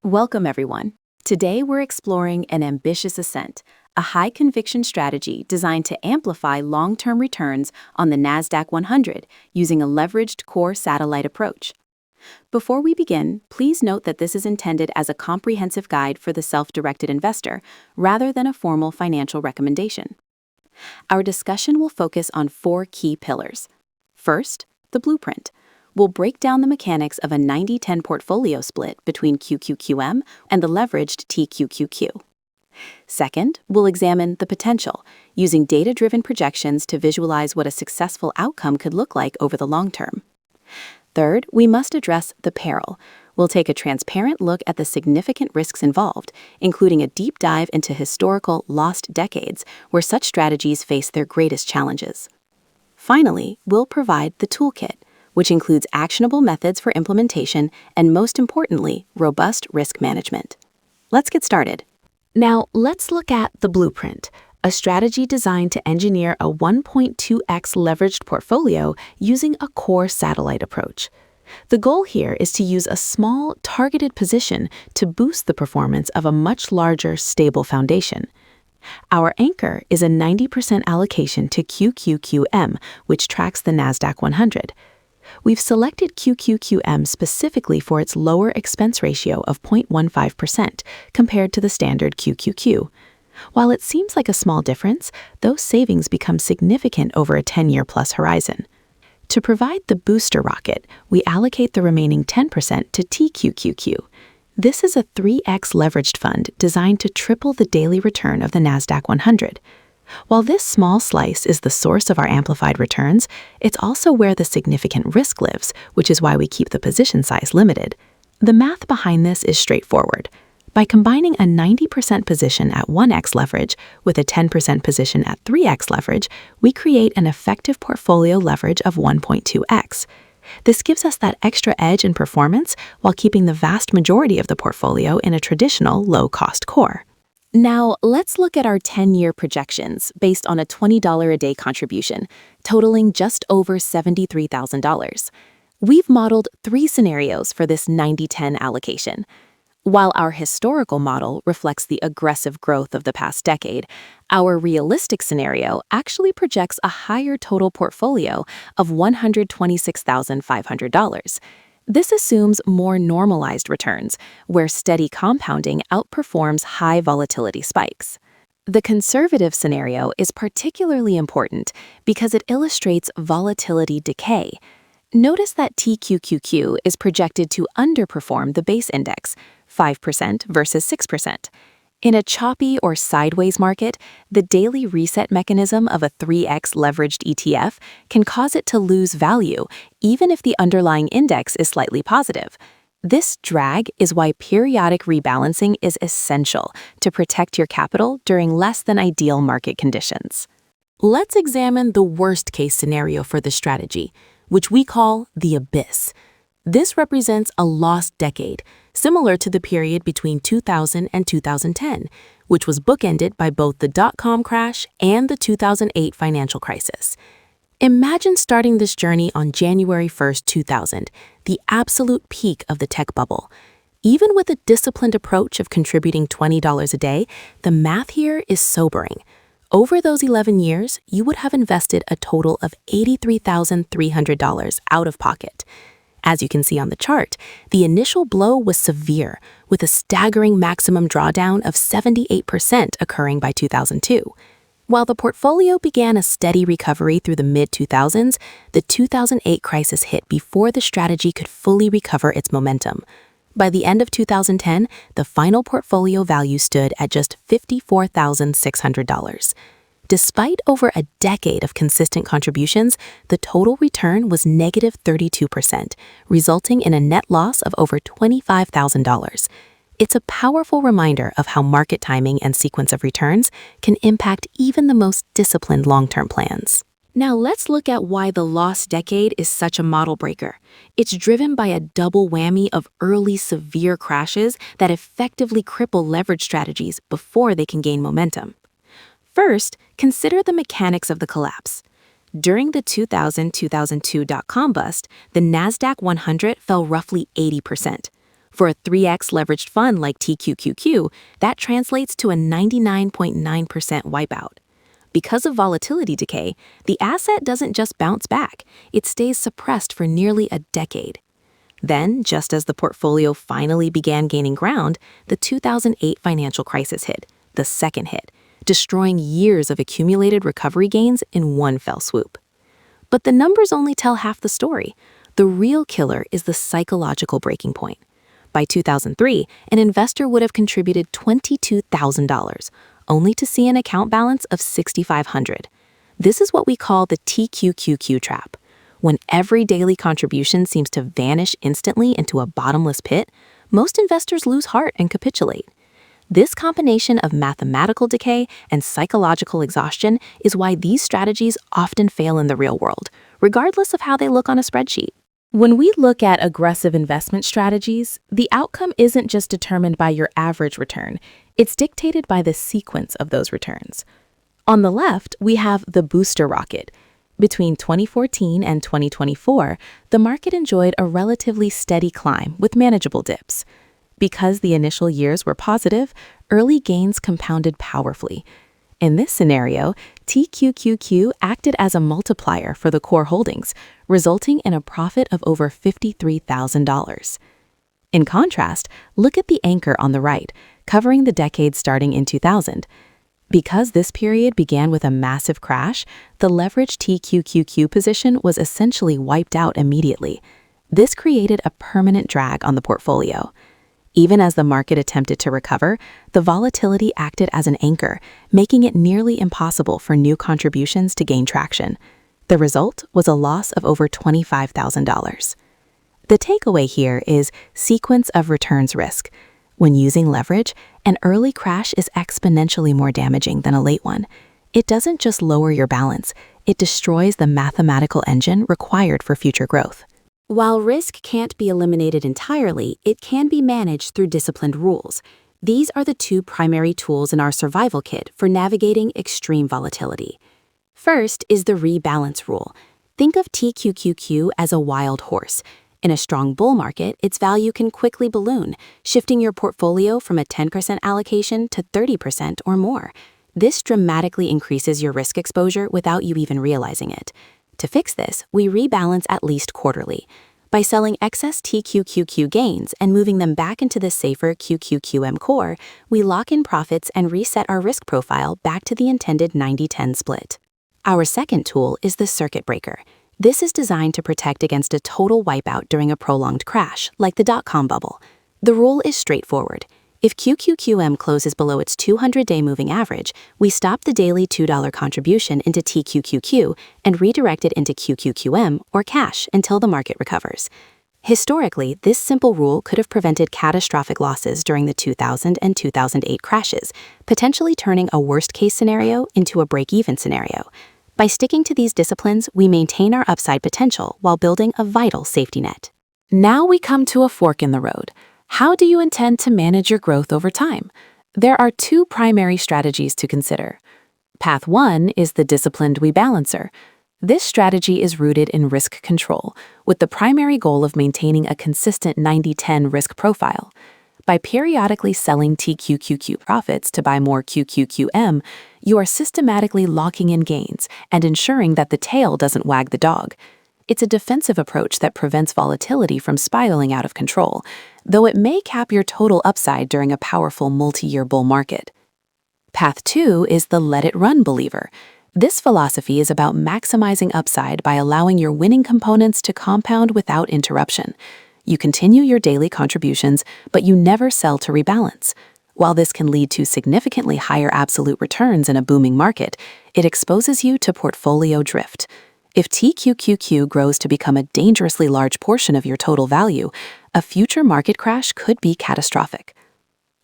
Welcome, everyone. Today, we're exploring an ambitious ascent, a high-conviction strategy designed to amplify long-term returns on the NASDAQ 100 using a leveraged core satellite approach. Before we begin, please note that this is intended as a comprehensive guide for the self-directed investor rather than a formal financial recommendation. Our discussion will focus on four key pillars. First, the blueprint. We'll break down the mechanics of a 90-10 portfolio split between QQQM and the leveraged TQQQ. Second, we'll examine the potential, using data-driven projections to visualize what a successful outcome could look like over the long term. Third, we must address the peril. We'll take a transparent look at the significant risks involved, including a deep dive into historical lost decades where such strategies face their greatest challenges. Finally, we'll provide the toolkit, which includes actionable methods for implementation and, most importantly, robust risk management. Let's get started. Now, let's look at the blueprint, a strategy designed to engineer a 1.2x leveraged portfolio using a core satellite approach. The goal here is to use a small, targeted position to boost the performance of a much larger, stable foundation. Our anchor is a 90% allocation to QQQM, which tracks the NASDAQ 100. We've selected QQQM specifically for its lower expense ratio of 0.15% compared to the standard QQQ. While it seems like a small difference, those savings become significant over a 10-year-plus horizon. To provide the booster rocket, we allocate the remaining 10% to TQQQ. This is a 3x leveraged fund designed to triple the daily return of the NASDAQ 100. While this small slice is the source of our amplified returns, it's also where the significant risk lives, which is why we keep the position size limited. The math behind this is straightforward. By combining a 90% position at 1x leverage with a 10% position at 3x leverage, we create an effective portfolio leverage of 1.2x. This gives us that extra edge in performance while keeping the vast majority of the portfolio in a traditional low-cost core. Now, let's look at our 10-year projections based on a $20 a day contribution, totaling just over $73,000. We've modeled three scenarios for this 90-10 allocation. While our historical model reflects the aggressive growth of the past decade, our realistic scenario actually projects a higher total portfolio of $126,500. This assumes more normalized returns, where steady compounding outperforms high volatility spikes. The conservative scenario is particularly important because it illustrates volatility decay. Notice that TQQQ is projected to underperform the base index, 5% versus 6%. In a choppy or sideways market, the daily reset mechanism of a 3x leveraged ETF can cause it to lose value, even if the underlying index is slightly positive. This drag is why periodic rebalancing is essential to protect your capital during less than ideal market conditions. Let's examine the worst-case scenario for this strategy, which we call the abyss. This represents a lost decade, similar to the period between 2000 and 2010, which was bookended by both the dot-com crash and the 2008 financial crisis. Imagine starting this journey on January 1st, 2000, the absolute peak of the tech bubble. Even with a disciplined approach of contributing $20 a day, the math here is sobering. Over those 11 years, you would have invested a total of $83,300 out of pocket. As you can see on the chart, the initial blow was severe, with a staggering maximum drawdown of 78% occurring by 2002. While the portfolio began a steady recovery through the mid-2000s, the 2008 crisis hit before the strategy could fully recover its momentum. By the end of 2010, the final portfolio value stood at just $54,600. Despite over a decade of consistent contributions, the total return was negative 32%, resulting in a net loss of over $25,000. It's a powerful reminder of how market timing and sequence of returns can impact even the most disciplined long-term plans. Now let's look at why the lost decade is such a model breaker. It's driven by a double whammy of early severe crashes that effectively cripple leverage strategies before they can gain momentum. First, consider the mechanics of the collapse. During the 2000-2002 dot-com bust, the NASDAQ 100 fell roughly 80%. For a 3x leveraged fund like TQQQ, that translates to a 99.9% wipeout. Because of volatility decay, the asset doesn't just bounce back, it stays suppressed for nearly a decade. Then, just as the portfolio finally began gaining ground, the 2008 financial crisis hit, the second hit, destroying years of accumulated recovery gains in one fell swoop. But the numbers only tell half the story. The real killer is the psychological breaking point. By 2003, an investor would have contributed $22,000, only to see an account balance of $6,500. This is what we call the TQQQ trap. When every daily contribution seems to vanish instantly into a bottomless pit, most investors lose heart and capitulate. This combination of mathematical decay and psychological exhaustion is why these strategies often fail in the real world, regardless of how they look on a spreadsheet. When we look at aggressive investment strategies, the outcome isn't just determined by your average return, it's dictated by the sequence of those returns. On the left, we have the booster rocket. Between 2014 and 2024, the market enjoyed a relatively steady climb with manageable dips. Because the initial years were positive, early gains compounded powerfully. In this scenario, TQQQ acted as a multiplier for the core holdings, resulting in a profit of over $53,000. In contrast, look at the anchor on the right, covering the decade starting in 2000. Because this period began with a massive crash, the leveraged TQQQ position was essentially wiped out immediately. This created a permanent drag on the portfolio. Even as the market attempted to recover, the volatility acted as an anchor, making it nearly impossible for new contributions to gain traction. The result was a loss of over $25,000. The takeaway here is sequence of returns risk. When using leverage, an early crash is exponentially more damaging than a late one. It doesn't just lower your balance, it destroys the mathematical engine required for future growth. While risk can't be eliminated entirely, it can be managed through disciplined rules. These are the two primary tools in our survival kit for navigating extreme volatility. First is the rebalance rule. Think of TQQQ as a wild horse. In a strong bull market, its value can quickly balloon, shifting your portfolio from a 10% allocation to 30% or more. This dramatically increases your risk exposure without you even realizing it. To fix this, we rebalance at least quarterly. By selling excess TQQQ gains and moving them back into the safer QQQM core, we lock in profits and reset our risk profile back to the intended 90-10 split. Our second tool is the circuit breaker. This is designed to protect against a total wipeout during a prolonged crash, like the dot-com bubble. The rule is straightforward. If QQQM closes below its 200-day moving average, we stop the daily $2 contribution into TQQQ and redirect it into QQQM or cash until the market recovers. Historically, this simple rule could have prevented catastrophic losses during the 2000 and 2008 crashes, potentially turning a worst-case scenario into a break-even scenario. By sticking to these disciplines, we maintain our upside potential while building a vital safety net. Now we come to a fork in the road. How do you intend to manage your growth over time? There are two primary strategies to consider. Path 1 is the disciplined rebalancer. This strategy is rooted in risk control, with the primary goal of maintaining a consistent 90-10 risk profile. By periodically selling TQQQ profits to buy more QQQM, you are systematically locking in gains and ensuring that the tail doesn't wag the dog. It's a defensive approach that prevents volatility from spiraling out of control, though it may cap your total upside during a powerful multi-year bull market. Path 2 is the let it run believer. This philosophy is about maximizing upside by allowing your winning components to compound without interruption. You continue your daily contributions, but you never sell to rebalance. While this can lead to significantly higher absolute returns in a booming market, it exposes you to portfolio drift. If TQQQ grows to become a dangerously large portion of your total value, a future market crash could be catastrophic.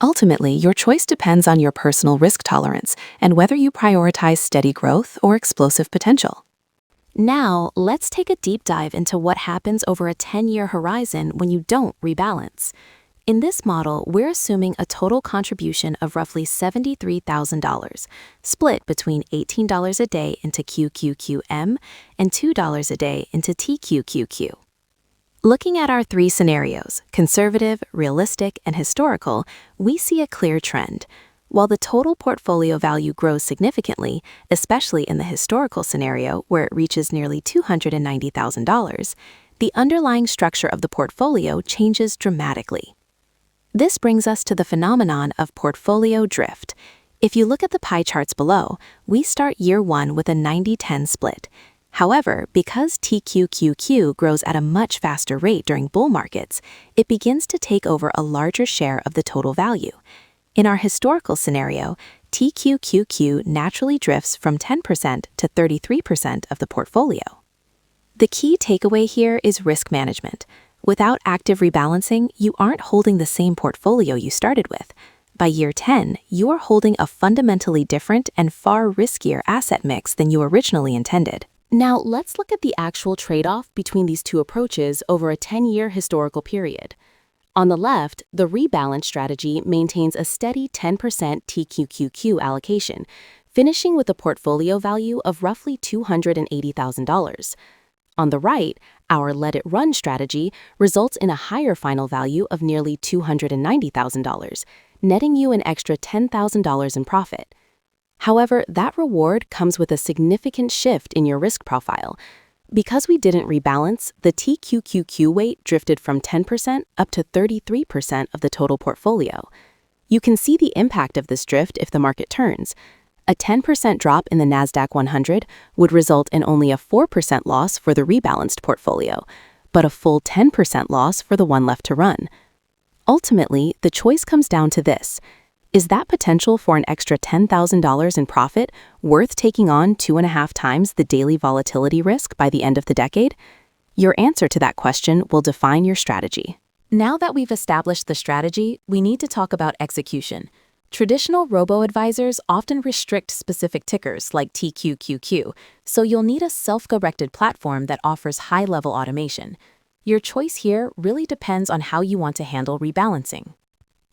Ultimately, your choice depends on your personal risk tolerance and whether you prioritize steady growth or explosive potential. Now, let's take a deep dive into what happens over a 10-year horizon when you don't rebalance. In this model, we're assuming a total contribution of roughly $73,000, split between $18 a day into QQQM and $2 a day into TQQQ. Looking at our three scenarios, conservative, realistic, and historical, we see a clear trend. While the total portfolio value grows significantly, especially in the historical scenario where it reaches nearly $290,000, the underlying structure of the portfolio changes dramatically. This brings us to the phenomenon of portfolio drift. If you look at the pie charts below, we start year one with a 90-10 split. However, because TQQQ grows at a much faster rate during bull markets, it begins to take over a larger share of the total value. In our historical scenario, TQQQ naturally drifts from 10% to 33% of the portfolio. The key takeaway here is risk management. Without active rebalancing, you aren't holding the same portfolio you started with. By year 10, you are holding a fundamentally different and far riskier asset mix than you originally intended. Now, let's look at the actual trade-off between these two approaches over a 10-year historical period. On the left, the rebalance strategy maintains a steady 10% TQQQ allocation, finishing with a portfolio value of roughly $280,000. On the right, our Let It Run strategy results in a higher final value of nearly $290,000, netting you an extra $10,000 in profit. However, that reward comes with a significant shift in your risk profile. Because we didn't rebalance, the TQQQ weight drifted from 10% up to 33% of the total portfolio. You can see the impact of this drift if the market turns. A 10% drop in the Nasdaq 100 would result in only a 4% loss for the rebalanced portfolio, but a full 10% loss for the one left to run. Ultimately, the choice comes down to this. Is that potential for an extra $10,000 in profit worth taking on 2.5 times the daily volatility risk by the end of the decade? Your answer to that question will define your strategy. Now that we've established the strategy, we need to talk about execution. Traditional robo-advisors often restrict specific tickers like TQQQ, so you'll need a self-directed platform that offers high-level automation. Your choice here really depends on how you want to handle rebalancing.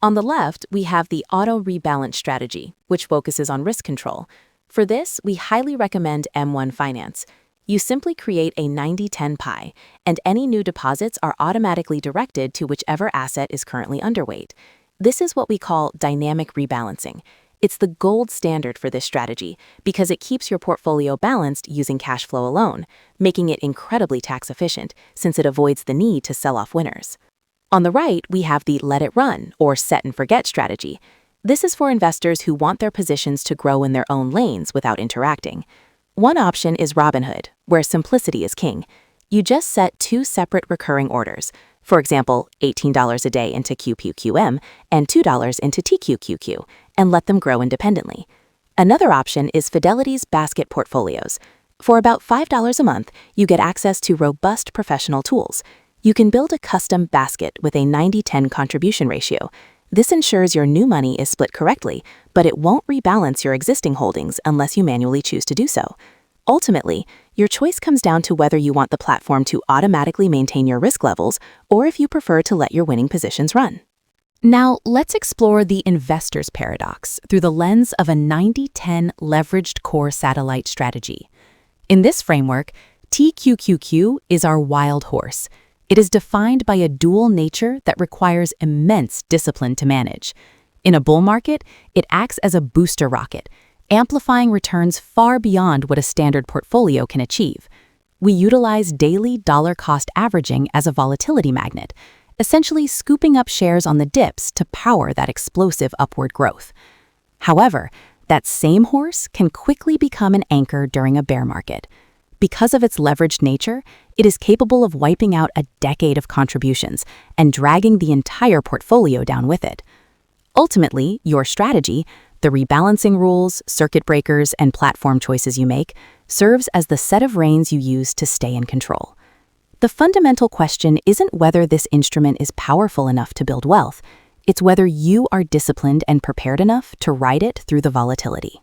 On the left, we have the auto rebalance strategy, which focuses on risk control. For this, we highly recommend M1 Finance. You simply create a 90-10 pie, and any new deposits are automatically directed to whichever asset is currently underweight. This is what we call dynamic rebalancing. It's the gold standard for this strategy because it keeps your portfolio balanced using cash flow alone, making it incredibly tax efficient since it avoids the need to sell off winners. On the right, we have the Let It Run or Set and Forget strategy. This is for investors who want their positions to grow in their own lanes without interacting. One option is Robinhood, where simplicity is king. You just set 2 separate recurring orders, for example, $18 a day into QQQM and $2 into TQQQ, and let them grow independently. Another option is Fidelity's basket portfolios. For about $5 a month, you get access to robust professional tools. You can build a custom basket with a 90-10 contribution ratio. This ensures your new money is split correctly, but it won't rebalance your existing holdings unless you manually choose to do so. Ultimately, your choice comes down to whether you want the platform to automatically maintain your risk levels or if you prefer to let your winning positions run. Now, let's explore the investor's paradox through the lens of a 90-10 leveraged core satellite strategy. In this framework, TQQQ is our wild horse. It is defined by a dual nature that requires immense discipline to manage. In a bull market, it acts as a booster rocket, amplifying returns far beyond what a standard portfolio can achieve. We utilize daily dollar-cost averaging as a volatility magnet, essentially scooping up shares on the dips to power that explosive upward growth. However, that same horse can quickly become an anchor during a bear market. Because of its leveraged nature, it is capable of wiping out a decade of contributions and dragging the entire portfolio down with it. Ultimately, your strategy, the rebalancing rules, circuit breakers, and platform choices you make, serves as the set of reins you use to stay in control. The fundamental question isn't whether this instrument is powerful enough to build wealth, it's whether you are disciplined and prepared enough to ride it through the volatility.